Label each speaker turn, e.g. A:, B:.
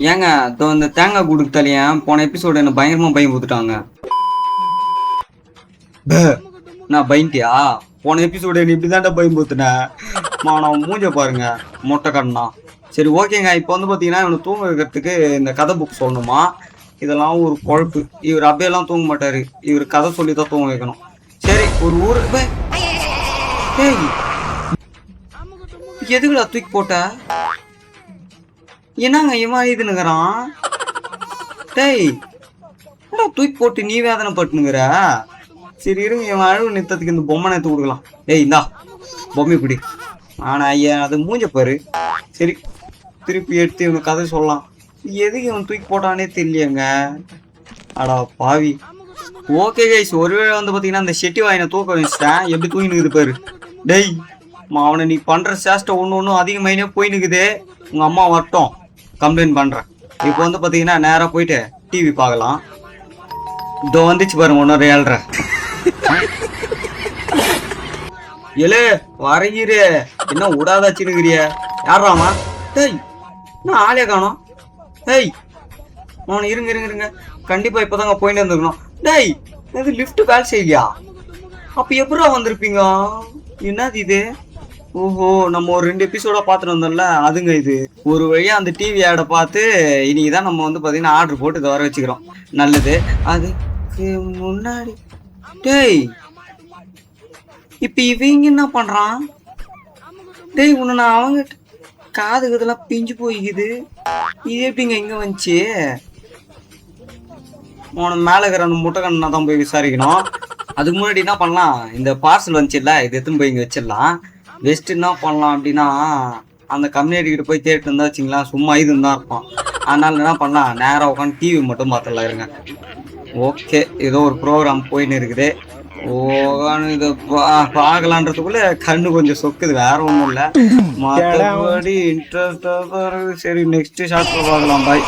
A: ஏங்க இந்த தேங்காய் கூடுக்கு தலையன் போன எபிசோடு என்ன பயங்கரமா பயம் கொடுத்துட்டாங்க. நான் பயன்ட்டியா? போன எபிசோடு என்ன இப்படிதான்டா பயம் போத்துனேன். நான் மூஞ்ச பாருங்க மொட்டை கண்ணா. சரி ஓகேங்க, இப்போ வந்து பார்த்தீங்கன்னா இவனை தூங்க வைக்கிறதுக்கு இந்த கதை புக் சொல்லணுமா? இதெல்லாம் ஒரு குழப்பு. இவர் அப்படியெல்லாம் தூங்க மாட்டாரு, இவர் கதை சொல்லி தான் தூங்க வைக்கணும். சரி ஒரு ஊரு எதுக்குடா தூக்கி போட்ட? என்னங்க இவன் இதுனுங்கிறான்? டேய் தூக்கி போட்டு நீ வேதனை பட்டுனுங்கிற. சரி இருங்க, இவன் அழுவு நிறுத்தத்துக்கு இந்த பொம்மை நேற்று கொடுக்கலாம். ஏய் இந்தா பொம்மை பிடி. ஆனா ஐயா அது மூஞ்ச பாரு. சரி திருப்பி எடுத்து இவனுக்கு கதை சொல்லலாம். எதுக்கு இவன் தூக்கி போட்டானே தெரியலையங்க. அடா பாவி. ஓகே கைஸ், ஒருவேளை வந்து பார்த்தீங்கன்னா அந்த செட்டி வாயினை தூக்க வச்சுட்டேன். எப்படி தூங்கினுக்குது பாரு. டெய் அவனை நீ பண்ற சேஷ்டை ஒன்று அதிகமாயினே போயினுக்குது. உங்க அம்மா வரட்டும், கம்ப்ளைண்ட் பண்றேன். இப்போ வந்து பார்த்தீங்கன்னா நேராக போயிட்டு டிவி பார்க்கலாம். இதோ வந்துச்சு பாருங்க ஒன்னொரு 7:30. ஏலே வரைகிறே என்ன விடாதாச்சுன்னுக்கிறிய? யாராமா? டேய் நான் ஆளே காணோம். டேய் அவனை இருங்க இருங்க இருங்க, கண்டிப்பா இப்பதாங்க போயிட்டு இருந்துக்கணும். டேய் இது லிஃப்ட் வேலை செய்யலையா? அப்ப எப்படா வந்திருப்பீங்க? என்னது இது? ஓஹோ, நம்ம ஒரு 2 எபிசோட பார்த்துட்டு வந்தோம்ல, அதுங்க இது. ஒரு வழியா அந்த டிவி ஆடை பார்த்து இன்னைக்கு தான் நம்ம வந்து பார்த்தீங்கன்னா ஆர்டர் போட்டு இதை வர வச்சுக்கிறோம். நல்லது. அதுக்கு முன்னாடி டேய் இப்ப இவங்க என்ன பண்றான்? டேய் உன்னை நான் அவங்க காதுக்கு இதெல்லாம் பிஞ்சு போய்க்குது. இது எப்படிங்க இங்க வந்துச்சு? உன மேல இருக்கிற அந்த முட்டைக்கண்ணா தான் போய் விசாரிக்கணும். அதுக்கு முன்னாடி என்ன பண்ணலாம், இந்த பார்சல் வந்துச்சுல்ல இது எடுத்துன்னு போய் இங்க வச்சிடலாம். வெஸ்ட் என்ன பண்ணலாம் அப்படின்னா, அந்த கம்யூனிட்டி கிட்ட போய் தேடிட்டு இருந்தா வச்சுங்களா சும்மா இதுன்னு தான் இருப்பான். அதனால என்ன பண்ணலாம், நேராக உட்காந்து டிவி மட்டும் பார்த்துடலாம் இருங்க. ஓகே, ஏதோ ஒரு ப்ரோக்ராம் போயின்னு இருக்குது. ஓகானு இதை பார்க்கலான்றதுக்குள்ள கண்ணு கொஞ்சம் சொக்குது, வேற ஒன்றும் இல்லை. மற்றபடி இன்ட்ரெஸ்டாக தான் இருக்குது. சரி நெக்ஸ்ட் ஷார்ட்ல பார்க்கலாம். பாய்.